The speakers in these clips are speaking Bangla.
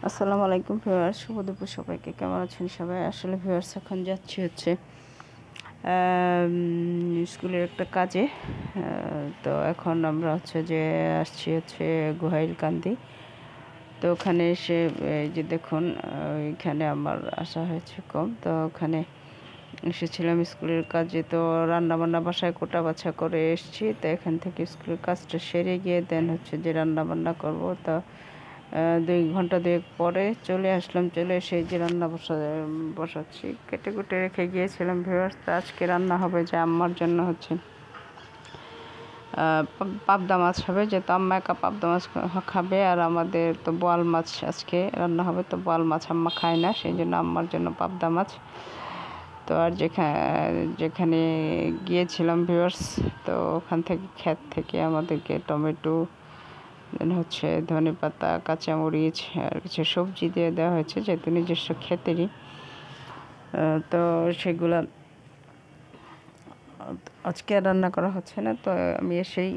আসসালামু আলাইকুম ভিউয়ার্স, শুভ দুপুর সবাইকে। কেমন আছেন সবাই? আসলে ভিউয়ার্স এখন যাচ্ছি হচ্ছে স্কুলের একটা কাজে। তো এখন আমরা হচ্ছে যে আসছি হচ্ছে গোহাইলকান্দি। তো ওখানে এসে এই যে দেখুন, ওইখানে আমার আসা হয়েছে কম। তো ওখানে এসেছিলাম স্কুলের কাজে। তো রান্না বান্না বাসায় কোটা বাছা করে এসেছি। তো এখান থেকে স্কুলের কাজটা সেরে গিয়ে দেন হচ্ছে যে রান্না বান্না করবো। তা 2 ঘন্টা 2 পরে চলে আসলাম। চলে এসে যে রান্না বসাচ্ছি। কেটে কুটে রেখে গিয়েছিলাম ভিউয়ার্স। তো আজকে রান্না হবে যে আম্মার জন্য হচ্ছে পাবদা মাছ হবে, যেহেতু আম্মা একা পাবদা মাছ খাবে। আর আমাদের তো বোয়াল মাছ আজকে রান্না হবে। তো বোয়াল মাছ আম্মা খায় না, সেই জন্য আম্মার জন্য পাবদা মাছ। তো আর যেখানে গিয়েছিলাম ভিউয়ার্স, তো ওখান থেকে ক্ষেত থেকে আমাদেরকে টমেটো, দেন হচ্ছে ধনেপাতা, কাঁচামরিচ আর কিছু সবজি দিয়ে দেওয়া হয়েছে, যেহেতু নিজস্ব ক্ষেতেরই। তো সেগুলো আজকে রান্না করা হচ্ছে না। তো আমি এসেই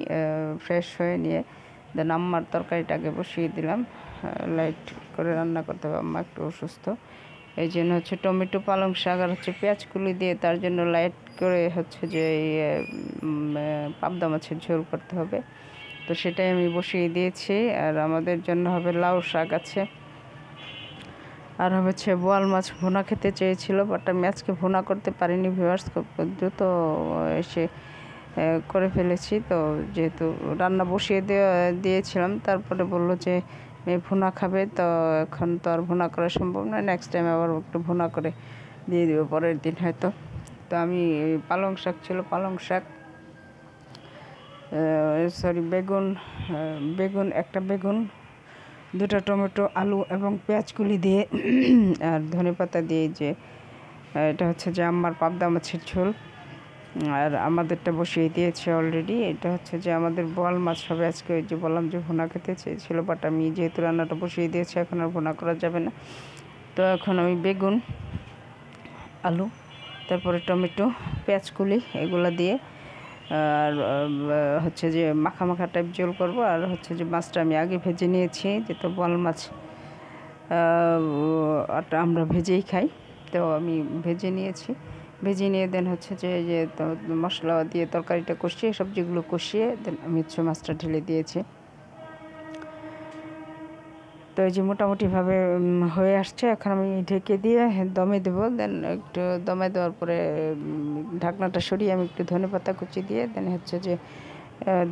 ফ্রেশ হয়ে নিয়ে দেন আম্মার তরকারিটাকে বসিয়ে দিলাম। লাইট করে রান্না করতে হবে, আম্মা একটু অসুস্থ, এই জন্য হচ্ছে টমেটো, পালং শাক আর হচ্ছে পেঁয়াজকুলি দিয়ে তার জন্য লাইট করে হচ্ছে যে পাবদা মাছের ঝোল করতে হবে। তো সেটাই আমি বসিয়ে দিয়েছি। আর আমাদের জন্য হবে লাউ শাক আছে, আর হচ্ছে বোয়াল মাছ ভুনা খেতে চেয়েছিল, বাট আমি আজকে ভুনা করতে পারিনি ভিউয়ার্স। খুব দ্রুত এসে করে ফেলেছি। তো যেহেতু রান্না বসিয়ে দিয়েছিলাম, তারপরে বললো যে মেয়ে ভুনা খাবে। তো এখন তো আর ভুনা করা সম্ভব নয়, নেক্সট টাইম আবার একটু ভুনা করে দিয়ে দেবো পরের দিন হয়তো। তো আমি পালং শাক ছিল, পালং শাক বেগুন, একটা বেগুন, 2টা টমেটো, আলু এবং পেঁয়াজকুলি দিয়ে আর ধনেপাতা দিয়ে, যে এটা হচ্ছে যে আম্মার পাবদা মাছের ঝোল। আর আমাদেরটা বসিয়ে দিয়েছে অলরেডি। এটা হচ্ছে যে আমাদের বোয়াল মাছ হবে আজকে। ওই যে বললাম যে ভুনা খেতে চেয়েছিল, বাট আমি যেহেতু রান্নাটা বসিয়ে দিয়েছি, এখন আর ভুনা করা যাবে না। তো এখন আমি বেগুন, আলু, তারপরে টমেটো, পেঁয়াজকুলি এগুলো দিয়ে আর হচ্ছে যে মাখা মাখা টাইপ ঝোল করব। আর হচ্ছে যে মাছটা আমি আগে ভেজে নিয়েছি, যেহেতু বোয়াল মাছ আমরা ভেজেই খাই। তো আমি ভেজে নিয়ে দেন হচ্ছে যে মশলা দিয়ে তরকারিটা কষিয়ে, সবজিগুলো কষিয়ে দেন আমি হচ্ছে মাছটা ঢেলে দিয়েছি। তো এই যে মোটামুটিভাবে হয়ে আসছে। এখন আমি ঢেকে দিয়ে দমে দেবো। দেন একটু দমে দেওয়ার পরে ঢাকনাটা সরিয়ে আমি একটু ধনেপাতা কুচি দিয়ে দেন হচ্ছে যে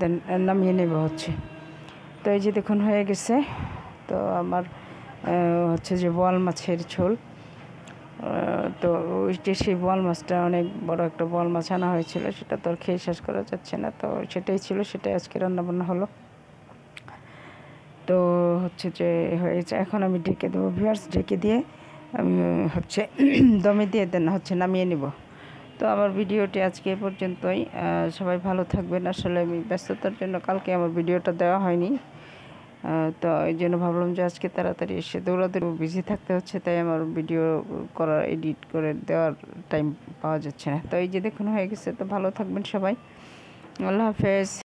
দেন নামিয়ে নেব হচ্ছে। তো এই যে দেখুন হয়ে গেছে। তো আমার হচ্ছে যে বোয়াল মাছের ঝোল। তো ওইটা সেই বোয়াল মাছটা অনেক বড় একটা বোয়াল মাছ আনা হয়েছিল, সেটা তো আর খেয়ে শেষ করা যাচ্ছে না। তো সেটাই ছিল, সেটাই আজকে রান্নাবান্না হলো। তো হচ্ছে যে হয়েছে, এখন আমি ঢেকে দেবো ভিউয়ার্স। ঢেকে দিয়ে আমি হচ্ছে দমে দিয়ে দেন হচ্ছে নামিয়ে নেব। তো আমার ভিডিওটি আজকে এ পর্যন্তই। সবাই ভালো থাকবেন। আসলে আমি ব্যস্ততার জন্য কালকে আমার ভিডিওটা দেওয়া হয়নি। তো এই জন্য ভাবলাম যে আজকে তাড়াতাড়ি এসে দৌড়াদৌড়ি বিজি থাকতে হচ্ছে, তাই আমার ভিডিও করার, এডিট করে দেওয়ার টাইম পাওয়া যাচ্ছে না। তো এই যে দেখুন হয়ে গেছে। তো ভালো থাকবেন সবাই। আল্লাহ হাফেজ।